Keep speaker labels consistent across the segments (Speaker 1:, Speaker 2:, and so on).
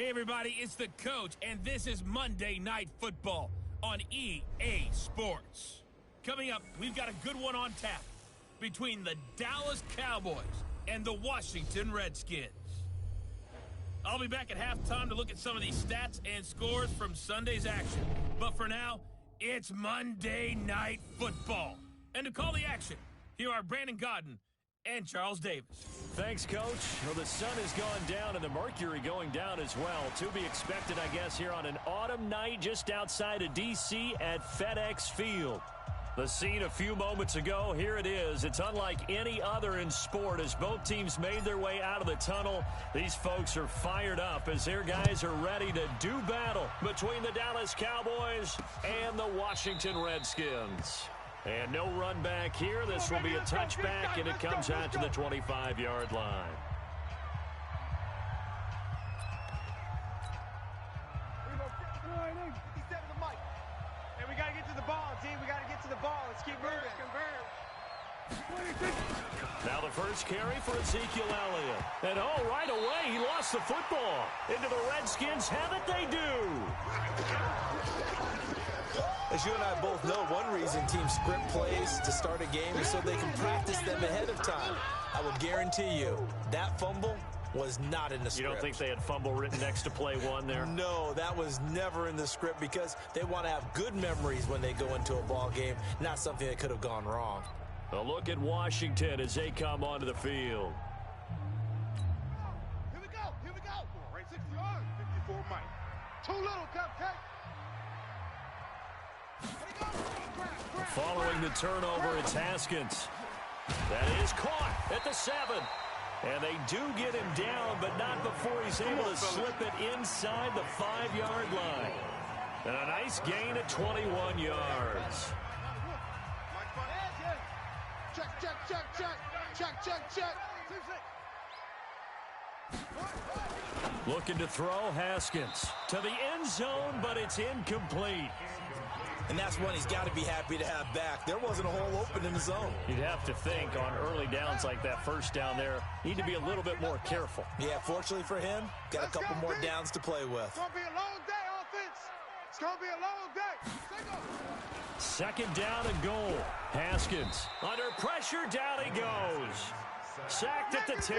Speaker 1: Hey everybody, it's the coach, and this is Monday Night Football on EA Sports. Coming up, we've got a good one on tap between the Dallas Cowboys and the Washington Redskins. I'll be back at halftime to look at some of these stats and scores from Sunday's action. But for now, it's Monday Night Football. And to call the action, here are Brandon Godden and Charles Davis.
Speaker 2: Thanks, Coach. Well, the sun has gone down and the mercury going down as well. To be expected, I guess, here on an autumn night just outside of D.C. at FedEx Field. The scene a few moments ago, here it is. It's unlike any other in sport as both teams made their way out of the tunnel. These folks are fired up as their guys are ready to do battle between the Dallas Cowboys and the Washington Redskins. And no run back here. This will be a touchback, and it comes out to the 25-yard line.
Speaker 3: And we got to get to the ball, team. We got to get to the ball. Let's keep moving.
Speaker 2: Now the first carry for Ezekiel Elliott. And oh, right away, he lost the football. Into the Redskins have it, they do.
Speaker 4: As you and I both know, one reason teams script plays to start a game is so they can practice them ahead of time. I will guarantee you, that fumble was not in the script.
Speaker 2: You don't think they had fumble written next to play one there?
Speaker 4: No, that was never in the script because they want to have good memories when they go into a ball game, not something that could have gone wrong.
Speaker 2: A look at Washington as they come onto the field.
Speaker 3: Here we go. Right 60 yards. 54 Mike. Too little, cupcake.
Speaker 2: Following the turnover, it's Haskins. That is caught at the 7. And they do get him down, but not before he's able to slip it inside the 5-yard line. And a nice gain at 21 yards.
Speaker 3: Check.
Speaker 2: Looking to throw, Haskins to the end zone, but it's incomplete.
Speaker 4: And that's one he's got to be happy to have back. There wasn't a hole open in the zone.
Speaker 2: You'd have to think on early downs like that first down there, need to be a little bit more careful.
Speaker 4: Yeah, fortunately for him, got a couple more downs to play with.
Speaker 3: It's going to be a long day, offense. It's going to be a long day.
Speaker 2: Second down and goal. Haskins under pressure, down he goes. Sacked at the 10.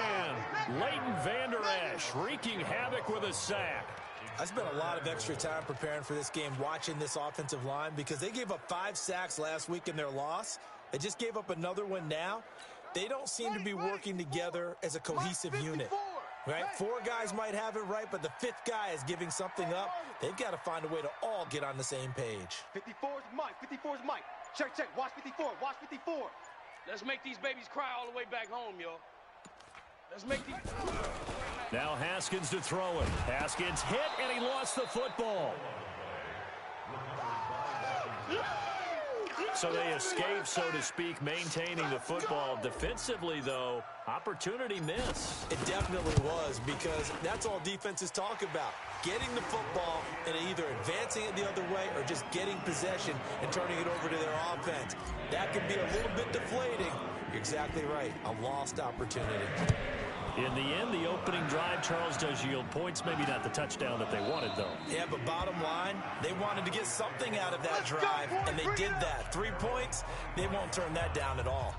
Speaker 2: Leighton Vander Esch wreaking havoc with a sack.
Speaker 4: I spent a lot of extra time preparing for this game watching this offensive line because they gave up 5 sacks last week in their loss. They just gave up another one now. They don't seem to be working together as a cohesive unit. Right? 4 guys might have it right, but the 5th guy is giving something up. They've got to find a way to all get on the same page.
Speaker 3: 54 is Mike. Check. Watch 54. Let's make these babies cry all the way back home, yo. Let's make these...
Speaker 2: Now Haskins to throw it. Haskins hit, and he lost the football. So they escape, so to speak, maintaining the football. Defensively, though, opportunity miss.
Speaker 4: It definitely was because that's all defenses talk about. Getting the football and either advancing it the other way or just getting possession and turning it over to their offense. That can be a little bit deflating. You're exactly right. A lost opportunity.
Speaker 2: In the end, the opening drive, Charles, does yield points. Maybe not the touchdown that they wanted, though.
Speaker 4: Yeah, but bottom line, they wanted to get something out of that drive, and they did that. 3 points, they won't turn that down at all.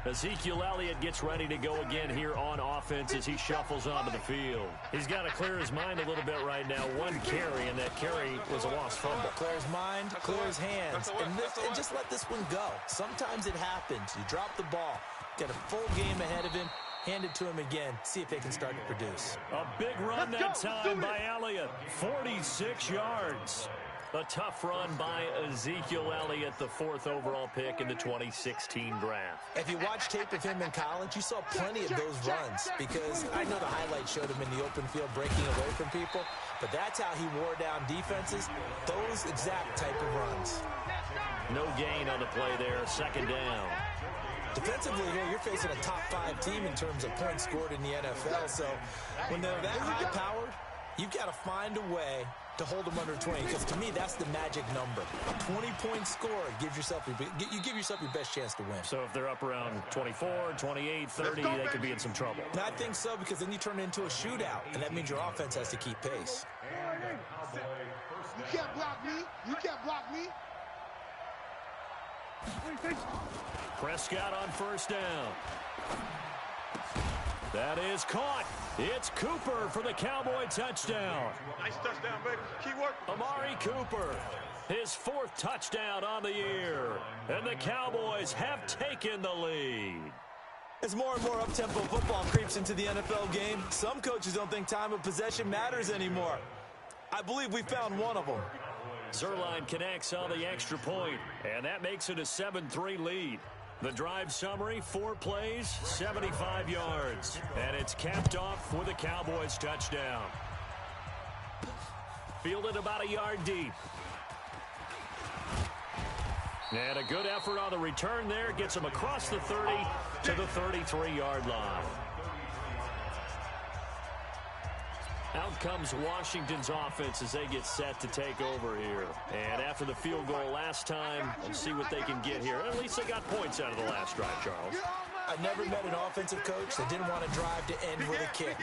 Speaker 2: Ezekiel Elliott gets ready to go again here on offense as he shuffles onto the field. He's got to clear his mind a little bit right now. 1 carry, and that carry was a lost fumble.
Speaker 4: Clear his mind, clear his hands, and just let this one go. Sometimes it happens. You drop the ball, got a full game ahead of him. Hand it to him again. See if they can start to produce.
Speaker 2: A big run that time by Elliott. 46 yards. A tough run by Ezekiel Elliott, the 4th overall pick in the 2016 draft.
Speaker 4: If you watch tape of him in college, you saw plenty of those runs because I know the highlights showed him in the open field breaking away from people, but that's how he wore down defenses, those exact type of runs.
Speaker 2: No gain on the play there. Second down.
Speaker 4: Defensively here, you're facing a top 5 team in terms of points scored in the NFL, so when they're that high-powered, You've got to find a way to hold them under 20, because to me, that's the magic number. A 20-point score you give yourself your best chance to win.
Speaker 2: So if they're up around 24, 28, 30, they could be in some trouble.
Speaker 4: And I think so, because then you turn it into a shootout, and that means your offense has to keep pace.
Speaker 5: You can't block me. You can't block me.
Speaker 2: Prescott on first down. That is caught. It's Cooper for the Cowboy touchdown.
Speaker 3: Nice touchdown, baby. Keep working.
Speaker 2: Amari Cooper, his 4th touchdown on the year. And the Cowboys have taken the lead.
Speaker 4: As more and more up-tempo football creeps into the NFL game, some coaches don't think time of possession matters anymore. I believe we found one of them.
Speaker 2: Zerline connects on the extra point, and that makes it a 7-3 lead. The drive summary, 4 plays, 75 yards. And it's capped off with a Cowboys touchdown. Fielded about a yard deep. And a good effort on the return there. Gets him across the 30 to the 33-yard line. Out comes Washington's offense as they get set to take over here. And after the field goal last time, we'll see what they can get here. At least they got points out of the last drive, Charles.
Speaker 4: I never met an offensive coach that didn't want to drive to end with a kick.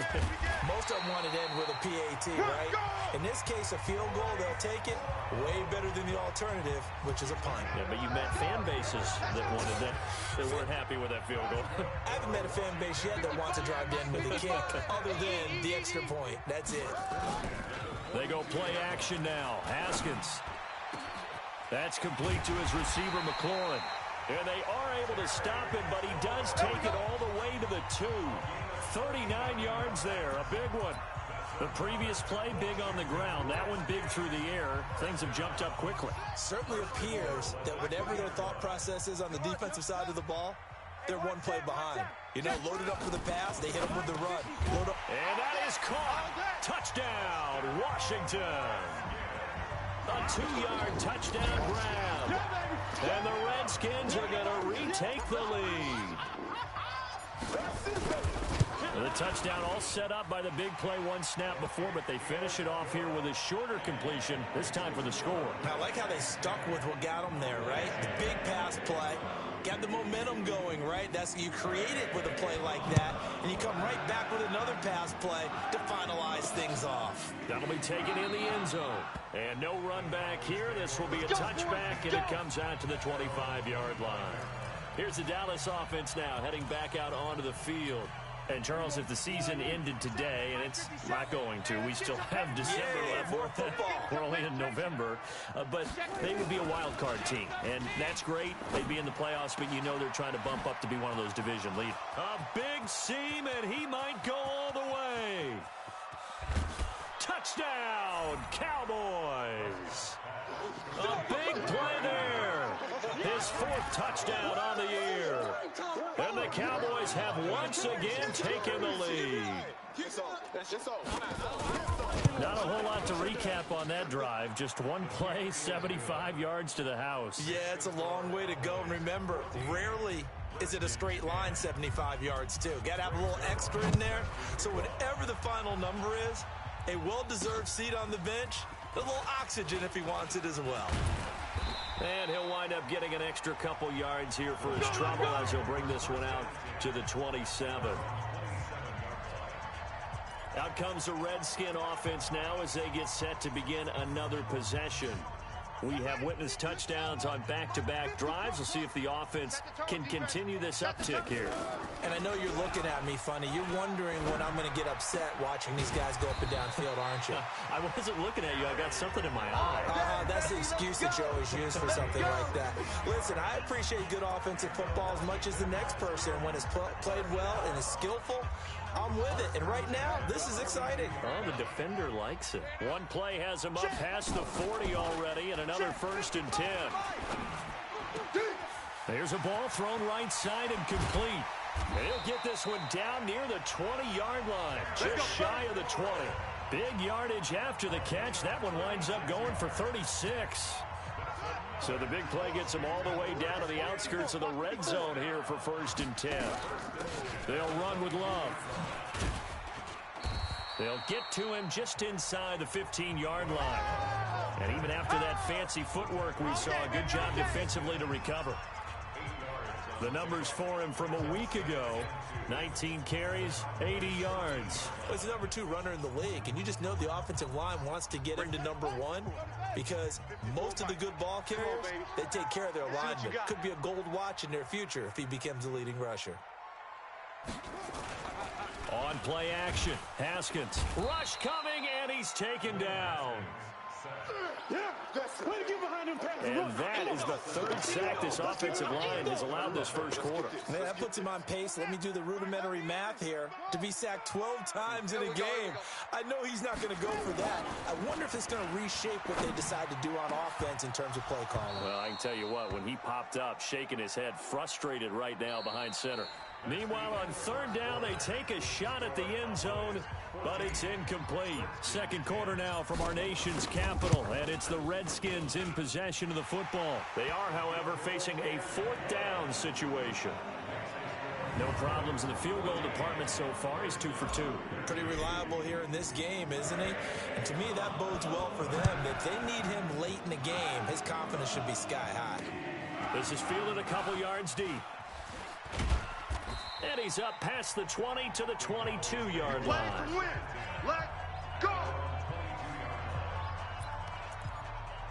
Speaker 4: Most of them wanted to end with a PAT, right? In this case, a field goal, they'll take it. Way better than the alternative, which is a punt.
Speaker 2: Yeah, but you met fan bases that wanted that, that weren't happy with that field goal.
Speaker 4: I haven't met a fan base yet that wants to drive to end with a kick, other than the extra point. That's it.
Speaker 2: They go play action now. Haskins. That's complete to his receiver, McLaurin. And they are able to stop him, but he does take it all the way to the 2. 39 yards there, a big one. The previous play, big on the ground. That one big through the air. Things have jumped up quickly.
Speaker 4: Certainly appears that whatever their thought process is on the defensive side of the ball, they're one play behind. You know, loaded up for the pass, they hit them with the run. Load up.
Speaker 2: And that is caught. Touchdown, Washington. A 2-yard touchdown grab. And the Redskins are going to retake the lead. The touchdown all set up by the big play one snap before, but they finish it off here with a shorter completion, this time for the score.
Speaker 4: I like how they stuck with what got them there, right? The big pass play. Got the momentum going, right? That's you create it with a play like that, and you come right back with another pass play to finalize things off.
Speaker 2: That'll be taken in the end zone. And no run back here. This will be a touchback, and it comes out to the 25-yard line. Here's the Dallas offense now, heading back out onto the field. And, Charles, if the season ended today, and it's not going to, we still have December left.
Speaker 4: More football.
Speaker 2: We're only in November. But they would be a wild card team, and that's great. They'd be in the playoffs, but you know they're trying to bump up to be one of those division leaders. A big seam, and he might go all the way. Touchdown, Cowboys. A big play there. His 4th touchdown on the year. And the Cowboys have once again taken the lead. Not a whole lot to recap on that drive. Just one play, 75 yards to the house.
Speaker 4: Yeah, it's a long way to go. And remember, rarely is it a straight line 75 yards, too. Got to have a little extra in there. So whatever the final number is, a well-deserved seat on the bench, a little oxygen if he wants it as well.
Speaker 2: And he'll wind up getting an extra couple yards here for his trouble as he'll bring this one out to the 27. Out comes the Redskin offense now as they get set to begin another possession. We have witnessed touchdowns on back-to-back drives. We'll see if the offense can continue this uptick here.
Speaker 4: And I know you're looking at me funny. You're wondering when I'm going to get upset watching these guys go up and down field, aren't you?
Speaker 2: I wasn't looking at you. I got something in my eye.
Speaker 4: That's the excuse that you always use for something like that. Listen, I appreciate good offensive football as much as the next person. When it's played well and is skillful, I'm with it. And right now, this is exciting.
Speaker 2: Oh, the defender likes it. One play has him up past the 40 already, and another 1st and 10. There's a ball thrown right side and complete. And he'll get this one down near the 20-yard line, just shy of the 20. Big yardage after the catch. That one winds up going for 36. So the big play gets him all the way down to the outskirts of the red zone here for 1st and 10. They'll run with Love. They'll get to him just inside the 15-yard line. And even after that fancy footwork we saw, a good job defensively to recover. The numbers for him from a week ago, 19 carries, 80 yards.
Speaker 4: Well, he's the number 2 runner in the league, and you just know the offensive line wants to get him to number 1 because most of the good ball carriers, they take care of their linemen. Could be a gold watch in their future if he becomes the leading rusher.
Speaker 2: On play action, Haskins. Rush coming, and he's taken down. And that is the 3rd sack this offensive line has allowed this first quarter.
Speaker 4: Man, that puts him on pace. Let me do the rudimentary math here. To be sacked 12 times in a game, I know he's not going to go for that. I wonder if it's going to reshape what they decide to do on offense in terms of play calling.
Speaker 2: Well, I can tell you what, when he popped up, shaking his head, frustrated right now behind center. Meanwhile, on 3rd down, they take a shot at the end zone, but it's incomplete. Second quarter now from our nation's capital, and it's the Redskins in possession of the football. They are, however, facing a 4th down situation. No problems in the field goal department so far. He's 2 for 2.
Speaker 4: Pretty reliable here in this game, isn't he? And to me, that bodes well for them. If they need him late in the game, his confidence should be sky high.
Speaker 2: This is fielded a couple yards deep. And he's up past the 20 to the 22-yard line.
Speaker 5: Let go.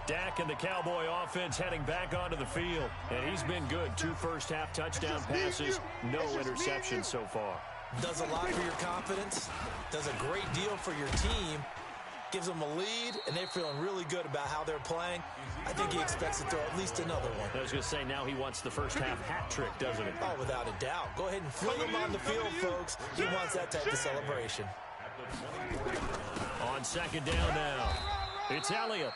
Speaker 2: Dak and the Cowboy offense heading back onto the field. And he's been good. 2 first-half touchdown passes, no interceptions so far.
Speaker 4: Does a lot for your confidence. Does a great deal for your team. Gives them a lead, and they're feeling really good about how they're playing. I think he expects to throw at least another one.
Speaker 2: I was going to say, now he wants the first-half hat trick, doesn't he?
Speaker 4: Oh, without a doubt. Go ahead and fling him on the field, folks. He wants that type of celebration.
Speaker 2: On 2nd down now, it's Elliott.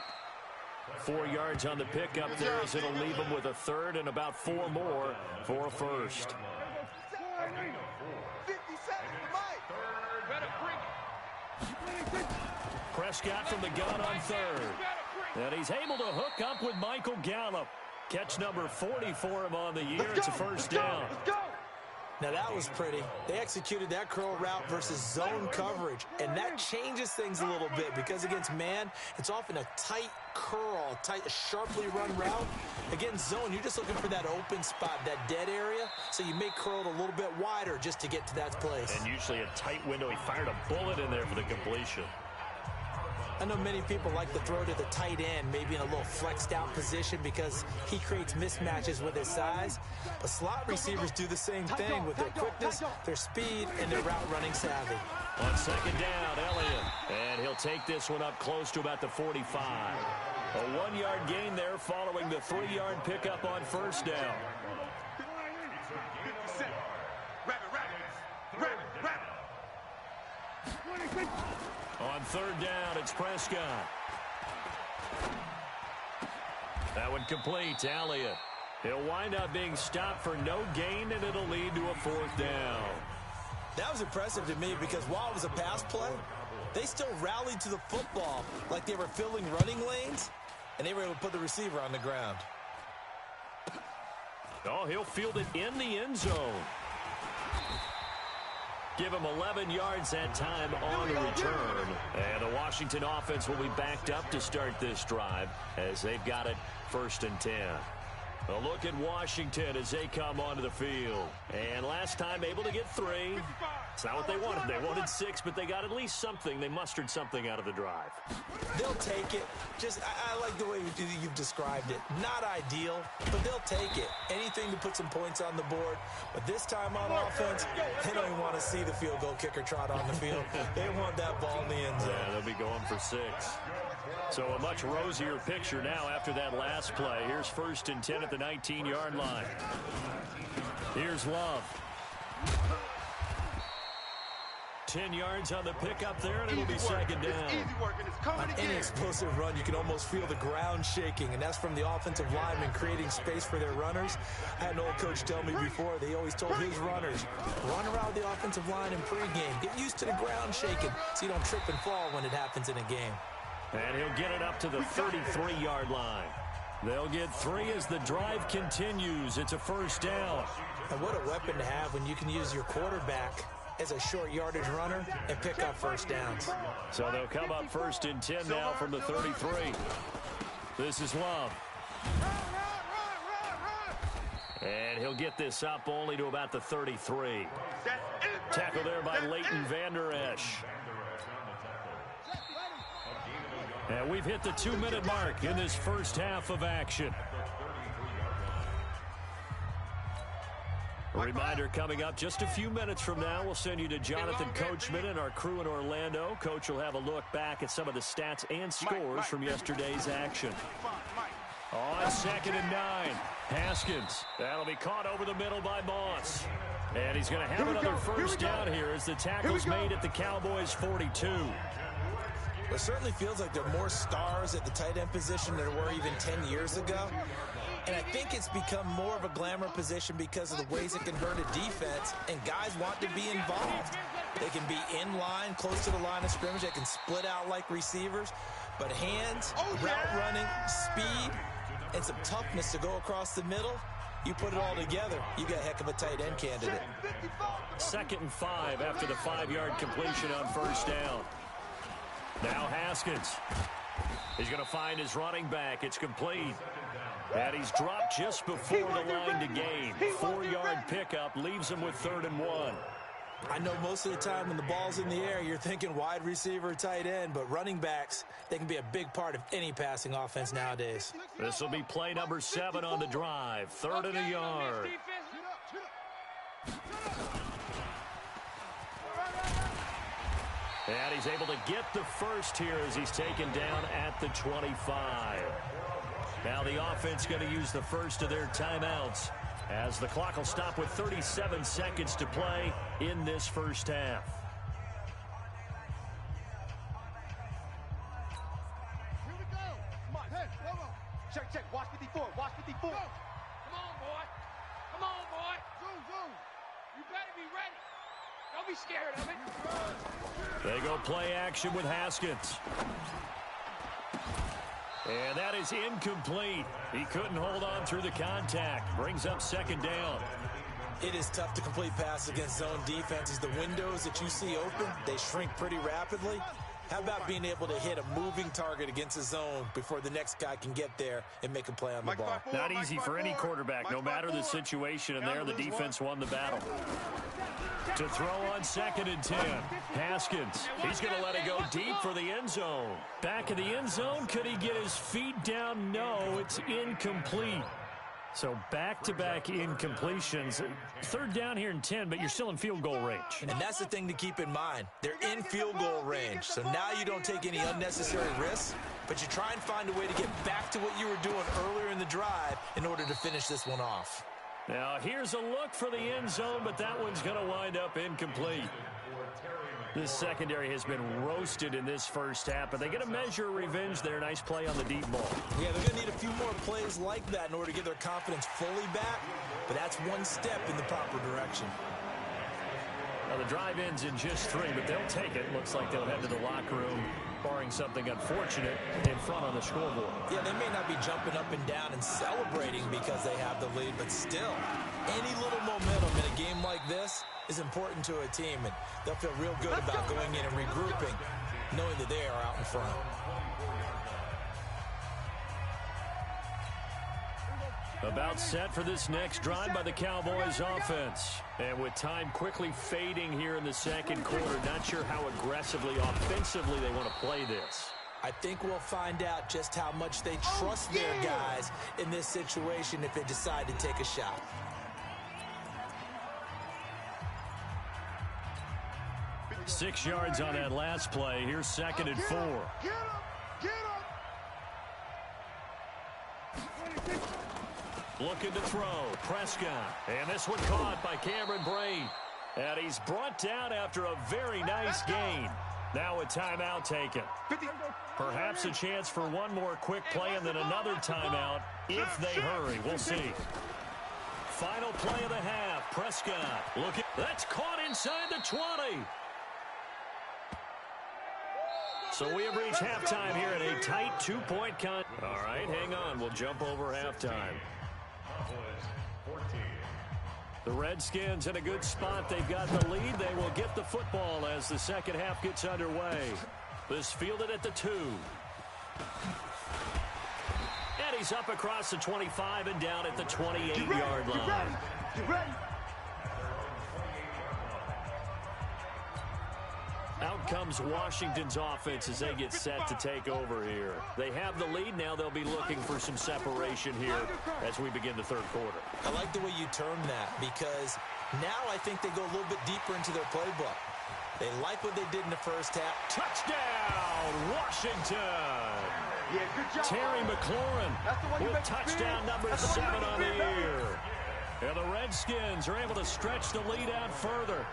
Speaker 2: 4 yards on the pickup there as it'll leave him with a 3rd and about 4 more for a first.
Speaker 5: 50 seconds, Mike. Better bring it.
Speaker 2: Prescott from the gun on 3rd. And he's able to hook up with Michael Gallup. Catch number 40 for him on the year. It's a first down.
Speaker 5: Let's go.
Speaker 4: Now, that was pretty. They executed that curl route versus zone coverage, and that changes things a little bit because against man, it's often a tight curl, a sharply run route. Against zone, you're just looking for that open spot, that dead area, so you make curl a little bit wider just to get to that place.
Speaker 2: And usually a tight window. He fired a bullet in there for the completion.
Speaker 4: I know many people like to throw to the tight end, maybe in a little flexed out position because he creates mismatches with his size. But slot receivers do the same thing with their quickness, their speed, and their route running savvy.
Speaker 2: On 2nd down, Elliott. And he'll take this one up close to about the 45. A 1-yard gain there following the 3-yard pickup on 1st down. On 3rd down, it's Prescott. That one complete to Elliott. He'll wind up being stopped for no gain, and it'll lead to a 4th down.
Speaker 4: That was impressive to me because while it was a pass play, they still rallied to the football like they were filling running lanes, and they were able to put the receiver on the ground.
Speaker 2: Oh, he'll field it in the end zone. Give him 11 yards that time on the return. And the Washington offense will be backed up to start this drive as they've got it 1st and 10. A look at Washington as they come onto the field. And last time able to get 3. It's not what they wanted. They wanted 6, but they got at least something. They mustered something out of the drive.
Speaker 4: They'll take it. I like the way you've described it. Not ideal, but they'll take it. Anything to put some points on the board. But this time on offense, they don't even want to see the field goal kicker trot on the field. They want that ball in the end zone.
Speaker 2: Yeah, they'll be going for 6. So a much rosier picture now after that last play. Here's 1st and 10 at the 19-yard line. Here's Love. 10 yards on the pickup there, and it'll be 2nd down.
Speaker 4: On any explosive run, you can almost feel the ground shaking, and that's from the offensive linemen creating space for their runners. I had an old coach tell me before, they always told his runners, run around the offensive line in pregame. Get used to the ground shaking so you don't trip and fall when it happens in a game.
Speaker 2: And he'll get it up to the 33-yard line. They'll get 3 as the drive continues. It's a 1st down.
Speaker 4: And what a weapon to have when you can use your quarterback as a short yardage runner and pick up first downs.
Speaker 2: So they'll come up 1st and 10 now from the 33. This is Love. And he'll get this up only to about the 33. Tackle there by Leighton Vander Esch. And we've hit the 2-minute mark in this first half of action. A reminder coming up just a few minutes from now, we'll send you to Jonathan Coachman and our crew in Orlando. Coach will have a look back at some of the stats and scores from yesterday's action. On 2nd and 9, Haskins. That'll be caught over the middle by Moss. And he's going to have another first down here as the tackle's made at the Cowboys' 42.
Speaker 4: It certainly feels like there are more stars at the tight end position than there were even 10 years ago. And I think it's become more of a glamour position because of the ways it can hurt a defense, and guys want to be involved. They can be in line, close to the line of scrimmage. They can split out like receivers. But hands, route running, speed, and some toughness to go across the middle, you put it all together, you got a heck of a tight end candidate.
Speaker 2: 2nd and 5 after the 5-yard completion on first down. Now Haskins. He's going to find his running back. It's complete. And he's dropped just before the line to gain. 4-yard pickup leaves him with 3rd and 1.
Speaker 4: I know most of the time when the ball's in the air, you're thinking wide receiver, tight end, but running backs, they can be a big part of any passing offense nowadays.
Speaker 2: This will be play number 7 on the drive. 3rd and a yard. And he's able to get the first here as he's taken down at the 25. Now the offense going to use the first of their timeouts as the clock will stop with 37 seconds to play in this first half.
Speaker 5: Here we go. Come on, hey, come on.
Speaker 3: Check. Watch 54. Watch 54. Come on, boy. Come on, boy.
Speaker 5: Zoom.
Speaker 3: You better be ready. Don't be scared of it.
Speaker 2: They go play action with Haskins. And that is incomplete. He couldn't hold on through the contact. Brings up 2nd down.
Speaker 4: It is tough to complete passes against zone defenses. The windows that you see open, they shrink pretty rapidly. How about being able to hit a moving target against a zone before the next guy can get there and make a play on the ball?
Speaker 2: Not easy for any quarterback, no matter the situation, and there the defense won the battle. To throw on 2nd and 10, Haskins. He's going to let it go deep for the end zone. Back in the end zone, could he get his feet down? No, it's incomplete. So back-to-back incompletions. 3rd down here and 10, but you're still in field goal range.
Speaker 4: And that's the thing to keep in mind. They're in field goal range. So now you don't take any unnecessary risks, but you try and find a way to get back to what you were doing earlier in the drive in order to finish this one off.
Speaker 2: Now here's a look for the end zone, but that one's going to wind up incomplete. This secondary has been roasted in this first half, but they get a measure of revenge there. Nice play on the deep ball.
Speaker 4: Yeah, they're going to need a few more plays like that in order to get their confidence fully back, but that's one step in the proper direction.
Speaker 2: Now the drive ends in just 3, but they'll take it. Looks like they'll head to the locker room, barring something unfortunate, in front on the scoreboard.
Speaker 4: Yeah, they may not be jumping up and down and celebrating because they have the lead, but still, any little momentum in a game like this is important to a team, and they'll feel real good about going in and regrouping, knowing that they are out in front.
Speaker 2: About set for this next drive by the Cowboys offense. And with time quickly fading here in the second quarter, not sure how aggressively, offensively they want to play this.
Speaker 4: I think we'll find out just how much they trust their guys in this situation if they decide to take a shot.
Speaker 2: Six yards on that last play. Here's 2nd and 4.
Speaker 5: Get him.
Speaker 2: Looking to throw. Prescott. And this one caught by Cameron Braid. And he's brought down after a very nice gain. Now a timeout taken. Perhaps a chance for one more quick play and then another timeout if they hurry. We'll see. Final play of the half. Prescott. Looking. That's caught inside the 20. So we have reached halftime here at a tight 2-point con. All right, hang on. We'll jump over halftime. The Redskins in a good spot. They've got the lead. They will get the football as the second half gets underway. This fielded at the 2. And he's up across the 25 and down at the 28-yard line.
Speaker 5: Get ready.
Speaker 2: Out comes Washington's offense as they get set to take over here. They have the lead. Now they'll be looking for some separation here as we begin the third quarter.
Speaker 4: I like the way you term that because now I think they go a little bit deeper into their playbook. They like what they did in the first half.
Speaker 2: Touchdown, Washington!
Speaker 5: Yeah, good job.
Speaker 2: Terry McLaurin with touchdown number 7 on the year. And the Redskins are able to stretch the lead out further.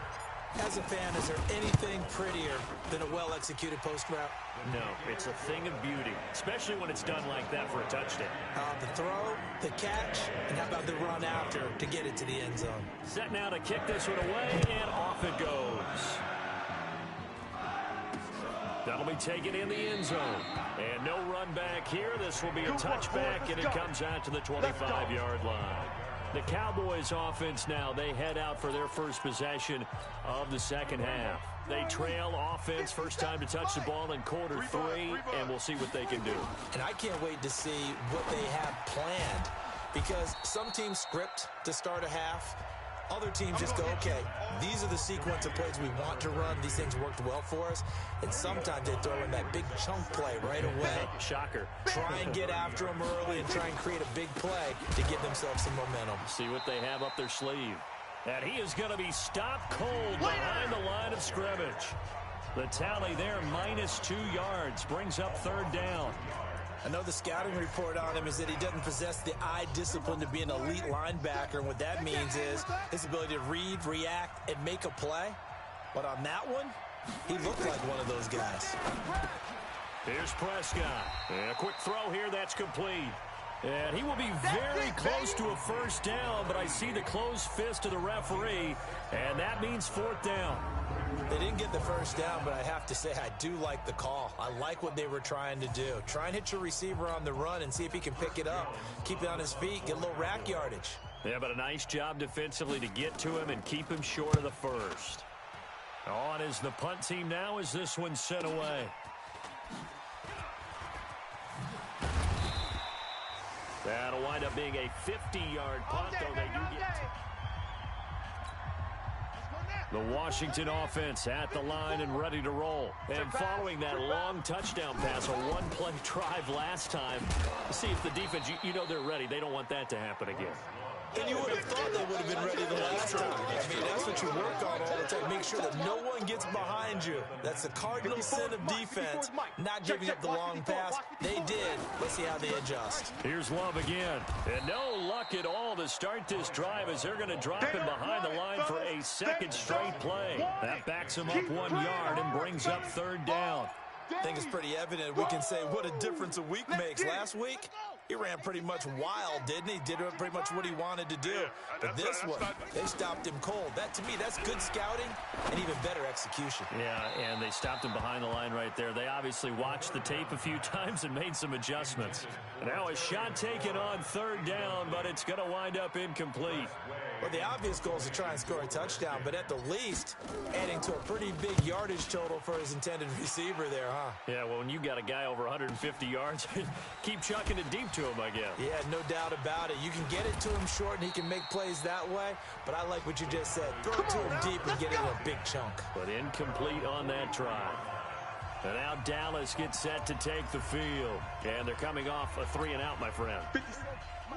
Speaker 4: As a fan, is there anything prettier than a well-executed post route?
Speaker 2: No, it's a thing of beauty, especially when it's done like that for a touchdown.
Speaker 4: The throw, the catch, and how about the run after to get it to the end zone?
Speaker 2: Set now to kick this one away, and off it goes. That'll be taken in the end zone. And no run back here. This will be a touchback, and it comes out to the 25-yard line. The Cowboys offense now, they head out for their first possession of the second half. They trail offense, first time to touch the ball in quarter 3, and we'll see what they can do.
Speaker 4: And I can't wait to see what they have planned because some teams script to start a half. Other teams just go, okay, these are the sequence of plays we want to run. These things worked well for us. And sometimes they throw in that big chunk play right away.
Speaker 2: Shocker.
Speaker 4: Try and get after them early and try and create a big play to give themselves some momentum.
Speaker 2: See what they have up their sleeve. And he is going to be stopped cold behind the line of scrimmage. The tally there, -2 yards, brings up third down.
Speaker 4: I know the scouting report on him is that he doesn't possess the eye discipline to be an elite linebacker. And what that means is his ability to read, react, and make a play. But on that one, he looked like one of those guys.
Speaker 2: Here's Prescott. And a quick throw here, that's complete. And he will be very close to a first down, but I see the closed fist of the referee, and that means fourth down.
Speaker 4: They didn't get the first down, but I have to say I do like the call. I like what they were trying to do. Try and hit your receiver on the run and see if he can pick it up, keep it on his feet, get a little rack yardage.
Speaker 2: Yeah, but a nice job defensively to get to him and keep him short of the first. On is the punt team now as this one's sent away. That'll wind up being a 50-yard punt, though they do get the Washington offense at the line and ready to roll. And following that long touchdown pass, a one-play drive last time, see if the defense, you know they're ready. They don't want that to happen again.
Speaker 4: And you would have thought they would have been ready the last time. I mean, that's what you work on all the time. Make sure that no one gets behind you. That's the cardinal sin of defense, not giving up the long pass. They did. Let's see how they adjust.
Speaker 2: Here's Love again. And no luck at all to start this drive as they're going to drop him behind the line for a second straight play. That backs him up 1 yard and brings up third down.
Speaker 4: I think it's pretty evident. We can say what a difference a week makes. Last week, he ran pretty much wild, didn't he? Did pretty much what he wanted to do. But this one, they stopped him cold. That, to me, that's good scouting and even better execution.
Speaker 2: Yeah, and they stopped him behind the line right there. They obviously watched the tape a few times and made some adjustments. Now a shot taken on third down, but it's going to wind up incomplete.
Speaker 4: Well, the obvious goal is to try and score a touchdown, but at the least, adding to a pretty big yardage total for his intended receiver there, huh?
Speaker 2: Yeah, well, when you got a guy over 150 yards, keep chucking it deep to him, I guess.
Speaker 4: Yeah, no doubt about it. You can get it to him short, and he can make plays that way, but I like what you just said. Throw it to him deep and get it in a big chunk.
Speaker 2: But incomplete on that try. And now Dallas gets set to take the field. And they're coming off a 3-and-out, my friend.
Speaker 4: I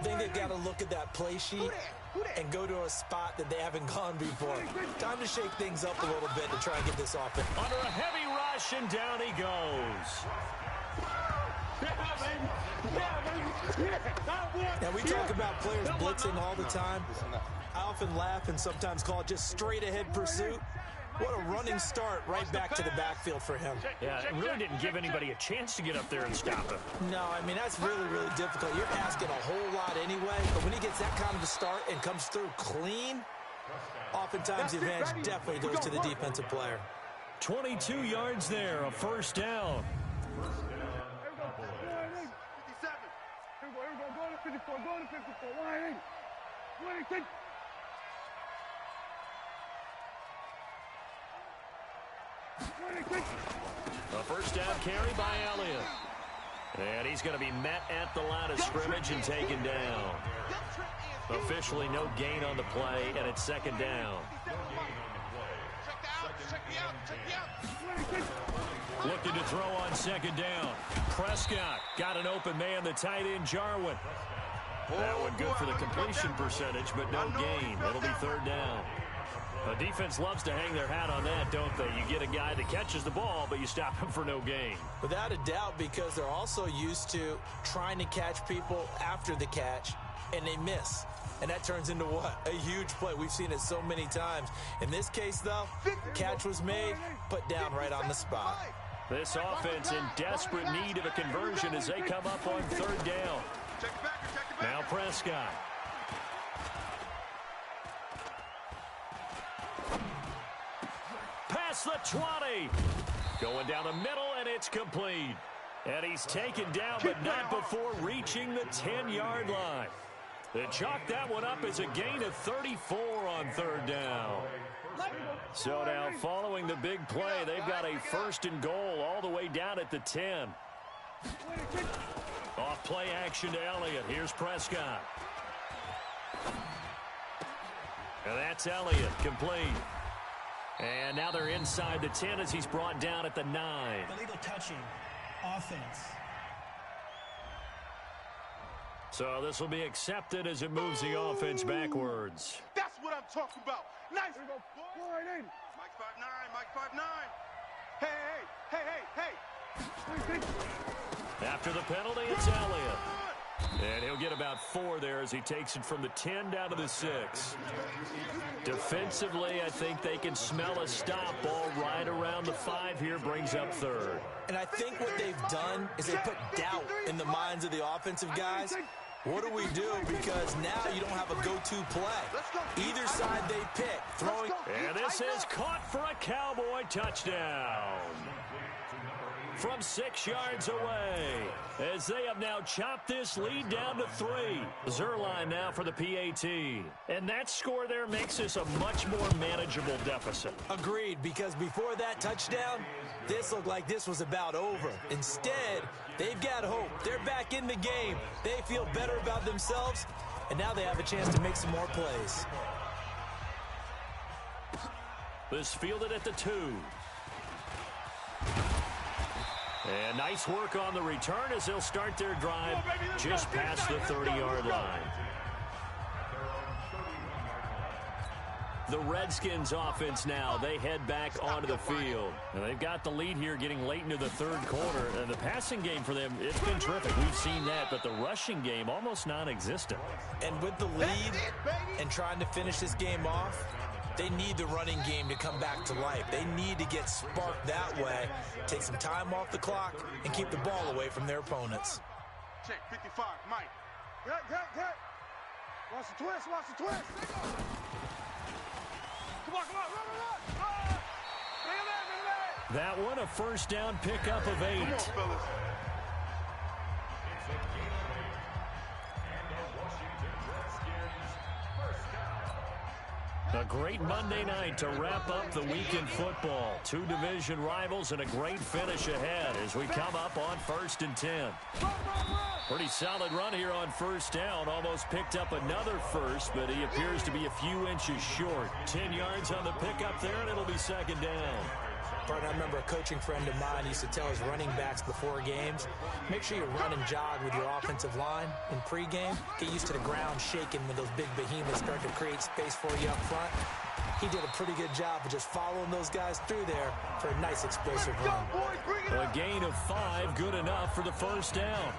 Speaker 4: think they've got to look at that play sheet and go to a spot that they haven't gone before. Time to shake things up a little bit to try and get this offense.
Speaker 2: Under a heavy rush, and down he goes.
Speaker 4: Now, we talk about players blitzing all the time. I often laugh and sometimes call it just straight-ahead pursuit. What a running start right back to the backfield for him.
Speaker 2: Yeah, it really didn't give anybody a chance to get up there and stop him.
Speaker 4: No, I mean, that's really, really difficult. You're asking a whole lot anyway, but when he gets that kind of a start and comes through clean, oftentimes the advantage definitely goes to the defensive player.
Speaker 2: 22 yards there, a first down.
Speaker 5: 57. Here we go. Go to 54. Go to 54. 180. 180.
Speaker 2: A first down carry by Elliott. And he's going to be met at the line of scrimmage and taken down. Officially no gain on the play, and it's second down. Looking to throw on second down. Prescott got an open man, the tight end Jarwin. That one good for the completion percentage, but no gain. It'll be third down. The defense loves to hang their hat on that, don't they? You get a guy that catches the ball, but you stop him for no gain.
Speaker 4: Without a doubt, because they're also used to trying to catch people after the catch, and they miss. And that turns into what? A huge play. We've seen it so many times. In this case, though, catch was made, put down right on the spot.
Speaker 2: This offense in desperate need of a conversion as they come up on third down. Now Prescott. Past the 20. Going down the middle, and it's complete. And he's taken down, but not before reaching the 10-yard line. They chalk that one up as a gain of 34 on third down. So now, following the big play, they've got a first and goal all the way down at the 10. Off play action to Elliott. Here's Prescott. And that's Elliott, complete. And now they're inside the 10 as he's brought down at the 9.
Speaker 6: Illegal touching. Offense.
Speaker 2: So this will be accepted as it moves the offense backwards.
Speaker 5: That's what I'm talking about. Nice. There we go. Mike 5'9", Mike 5'9". Hey, hey, hey, hey, hey.
Speaker 2: After the penalty, it's Elliott. And he'll get about 4 there as he takes it from the 10 down to the 6. Defensively, I think they can smell a stop. Ball right around the 5 here, brings up third.
Speaker 4: And I think what they've done is they put doubt in the minds of the offensive guys. What do we do? Because now you don't have a go-to play. Either side they pick. Throwing.
Speaker 2: And this is caught for a Cowboy touchdown. From 6 yards away, as they have now chopped this lead down to 3. Zerline now for the PAT. And that score there makes this a much more manageable deficit.
Speaker 4: Agreed, because before that touchdown, this looked like this was about over. Instead, they've got hope. They're back in the game. They feel better about themselves, and now they have a chance to make some more plays.
Speaker 2: This fielded at the 2. And nice work on the return as they'll start their drive just past the 30-yard line. The Redskins offense now, they head back onto the field. And they've got the lead here getting late into the third quarter. And the passing game for them, it's been terrific. We've seen that, but the rushing game almost non-existent.
Speaker 4: And with the lead and trying to finish this game off, they need the running game to come back to life. They need to get sparked that way, take some time off the clock, and keep the ball away from their opponents.
Speaker 5: Check 55, Mike. Get. Watch the twist, watch the twist. Come on, run.
Speaker 2: That one, a first down pickup of 8.
Speaker 5: Come on, fellas.
Speaker 2: A great Monday night to wrap up the week in football. 2 division rivals and a great finish ahead as we come up on 1st and 10. Pretty solid run here on first down. Almost picked up another first, but he appears to be a few inches short. 10 yards on the pickup there, and it'll be second down.
Speaker 4: Partner, I remember a coaching friend of mine used to tell his running backs before games, make sure you run and jog with your offensive line in pregame. Get used to the ground shaking when those big behemoths start to create space for you up front. He did a pretty good job of just following those guys through there for a nice explosive run.
Speaker 2: A gain of 5, good enough for the first down.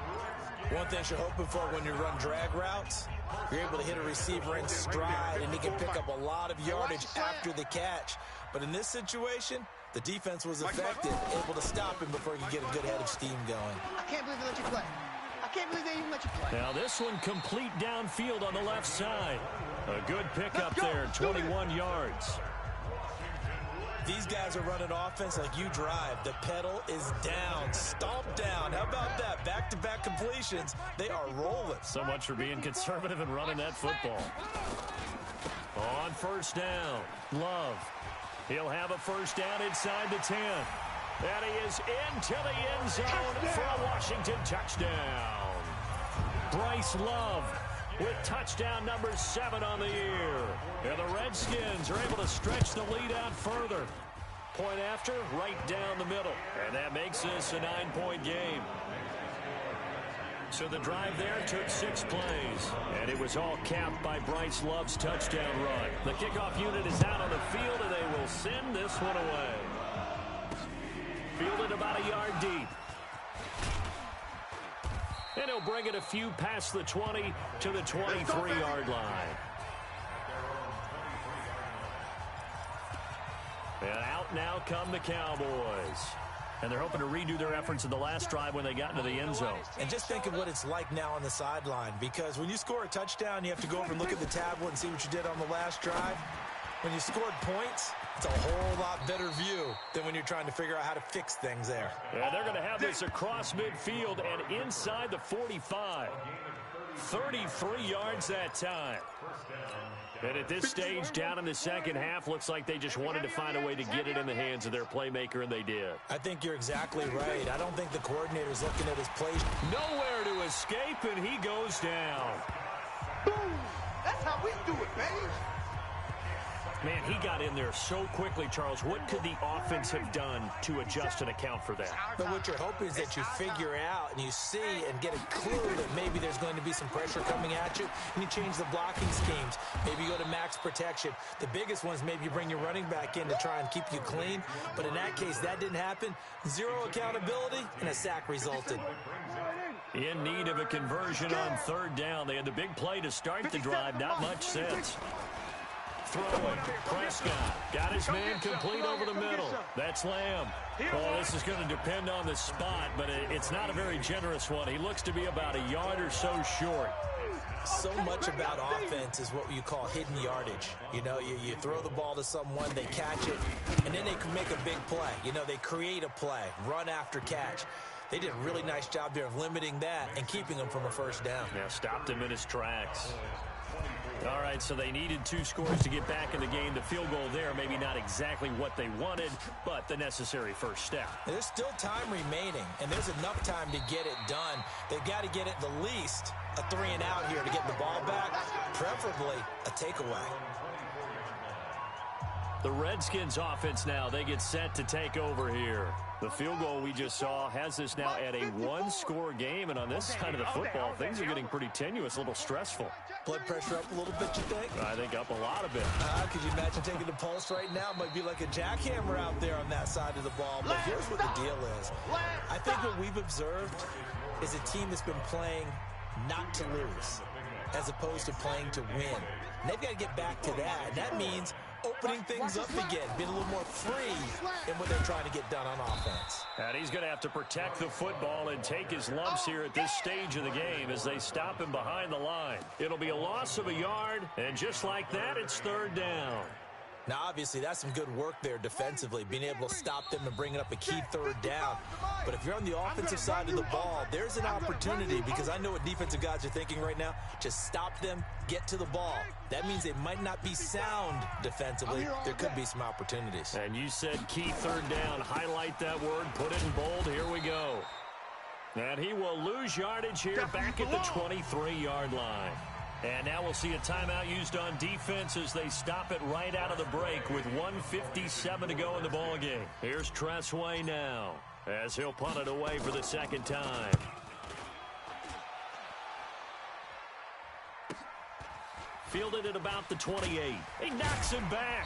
Speaker 4: One thing you're hoping for when you run drag routes, you're able to hit a receiver in stride, and he can pick up a lot of yardage after the catch. But in this situation, the defense was effective, able to stop him before he could get a good head of steam going.
Speaker 7: I can't believe they let you play. I can't believe they even let you play.
Speaker 2: Now this one complete downfield on the left side. A good pickup there, 21 yards.
Speaker 4: These guys are running offense like you drive. The pedal is down, stomp down. How about that? Back-to-back completions. They are rolling.
Speaker 2: So much for being conservative and running that football. On first down, Love. He'll have a first down inside the 10. And he is into the end zone for a Washington touchdown. Bryce Love with touchdown number 7 on the year. And the Redskins are able to stretch the lead out further. Point after, right down the middle. And that makes this a 9-point game. So the drive there took 6 plays, and it was all capped by Bryce Love's touchdown run. The kickoff unit is out on the field, and they will send this one away. Fielded about a yard deep. And he'll bring it a few past the 20 to the 23-yard line. And out now come the Cowboys. And they're hoping to redo their efforts in the last drive when they got into the end zone.
Speaker 4: And just think of what it's like now on the sideline, because when you score a touchdown, you have to go over and look at the tablet and see what you did on the last drive. When you scored points, it's a whole lot better view than when you're trying to figure out how to fix things there.
Speaker 2: Yeah, they're going to have this across midfield and inside the 45. 33 yards that time. And at this stage, down in the second half, looks like they just wanted to find a way to get it in the hands of their playmaker, and they did.
Speaker 4: I think you're exactly right. I don't think the coordinator's looking at his play.
Speaker 2: Nowhere to escape, and he goes down.
Speaker 5: Boom! That's how we do it, baby.
Speaker 2: Man, he got in there so quickly, Charles. What could the offense have done to adjust and account for that?
Speaker 4: But what you're hoping is that you figure out and you see and get a clue that maybe there's going to be some pressure coming at you, and you change the blocking schemes. Maybe you go to max protection. The biggest one is maybe you bring your running back in to try and keep you clean. But in that case, that didn't happen. 0 accountability, and a sack resulted.
Speaker 2: In need of a conversion on third down. They had the big play to start the drive. Not much sense. Throwing. Prescott got his man complete over the middle. That's Lamb. Well, this is going to depend on the spot, but it's not a very generous one. He looks to be about a yard or so short.
Speaker 4: So much about offense is what you call hidden yardage. You know, you throw the ball to someone, they catch it, and then they can make a big play. You know, they create a play, run after catch. They did a really nice job there of limiting that and keeping him from a first down.
Speaker 2: Yeah, stopped him in his tracks. All right, so they needed 2 scores to get back in the game. The field goal there, maybe not exactly what they wanted, but the necessary first step.
Speaker 4: There's still time remaining, and there's enough time to get it done. They've got to get at the least a 3-and-out here to get the ball back, preferably a takeaway.
Speaker 2: The Redskins offense now, they get set to take over here. The field goal we just saw has us now at a 1-score game, and on this side of the football, things are getting pretty tenuous, a little stressful.
Speaker 4: Blood pressure up a little bit, you think?
Speaker 2: I think up a lot of it.
Speaker 4: Could you imagine taking the pulse right now? It might be like a jackhammer out there on that side of the ball. But here's what the deal is. I think what we've observed is a team that's been playing not to lose as opposed to playing to win. And they've got to get back to that. And that means opening things up again, being a little more free in what they're trying to get done on offense.
Speaker 2: And he's going to have to protect the football and take his lumps here at this stage of the game as they stop him behind the line. It'll be a loss of a yard, and just like that, it's third down.
Speaker 4: Now, obviously, that's some good work there defensively, being able to stop them and bringing up a key third down. But if you're on the offensive side of the ball, there's an opportunity, because I know what defensive guys are thinking right now. Just stop them, get to the ball. That means they might not be sound defensively. There could be some opportunities.
Speaker 2: And you said key third down. Highlight that word, put it in bold. Here we go. And he will lose yardage here back at the 23-yard line. And now we'll see a timeout used on defense as they stop it right out of the break with 1:57 to go in the ballgame. Here's Tressway now as he'll punt it away for the second time. Fielded at about the 28. He knocks him back.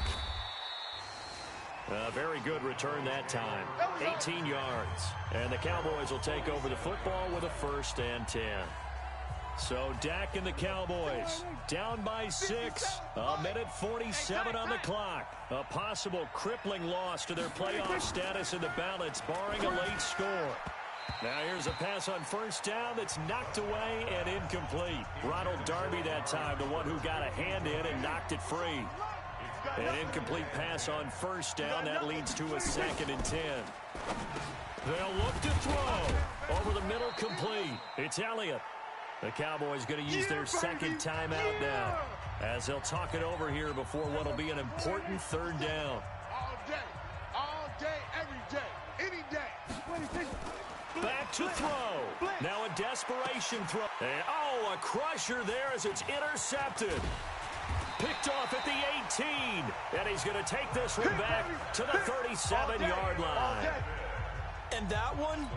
Speaker 2: A very good return that time. 18 yards. And the Cowboys will take over the football with a 1st and 10. So Dak and the Cowboys down by 6. A minute 47 on the clock. A possible crippling loss to their playoff status in the balance, barring a late score. Now here's a pass on first down that's knocked away and incomplete. Ronald Darby that time, the one who got a hand in and knocked it free. An incomplete pass on first down. That leads to a 2nd and 10. They'll look to throw. Over the middle, complete. It's Elliott. The Cowboys going to use their second timeout now, as they'll talk it over here before what will be an important third down.
Speaker 5: All day, every day, any day.
Speaker 2: Back to throw. Now a desperation throw. And, oh, a crusher there as it's intercepted. Picked off at the 18. And he's going to take this one back to the 37-yard line.
Speaker 4: And that one,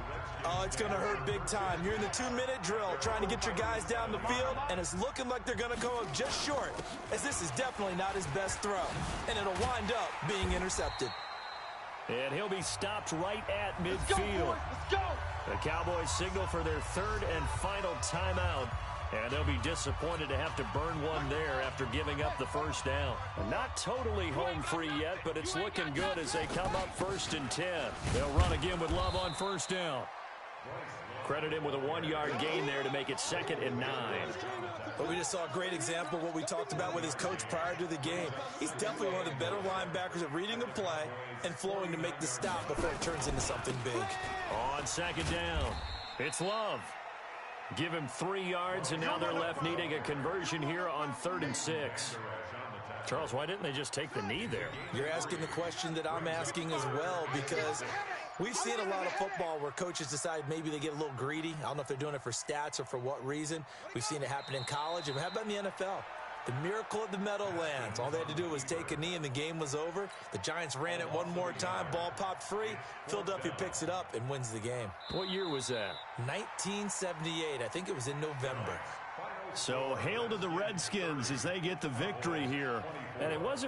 Speaker 4: oh, it's going to hurt big time. You're in the 2-minute drill trying to get your guys down the field, and it's looking like they're going to come up just short, as this is definitely not his best throw. And it'll wind up being intercepted.
Speaker 2: And he'll be stopped right at midfield.
Speaker 3: Let's go.
Speaker 2: The Cowboys signal for their third and final timeout. And they'll be disappointed to have to burn one there after giving up the first down. Not totally home free yet, but it's looking good as they come up 1st and 10. They'll run again with Love on first down. Credit him with a 1-yard gain there to make it 2nd and 9.
Speaker 4: But we just saw a great example of what we talked about with his coach prior to the game. He's definitely one of the better linebackers at reading a play and flowing to make the stop before it turns into something big.
Speaker 2: On 2nd down, it's Love. Give him 3 yards, and now they're left needing a conversion here on 3rd and 6. Charles, why didn't they just take the knee there?
Speaker 4: You're asking the question that I'm asking as well, because we've seen a lot of football where coaches decide maybe they get a little greedy. I don't know if they're doing it for stats or for what reason. We've seen it happen in college, and how about in the NFL? The miracle of the Meadowlands. All they had to do was take a knee and the game was over. The Giants ran it one more time. Ball popped free. Philadelphia picks it up and wins the game.
Speaker 2: What year was that?
Speaker 4: 1978. I think it was in November.
Speaker 8: So hail to the Redskins as they get the victory here.
Speaker 2: And it wasn't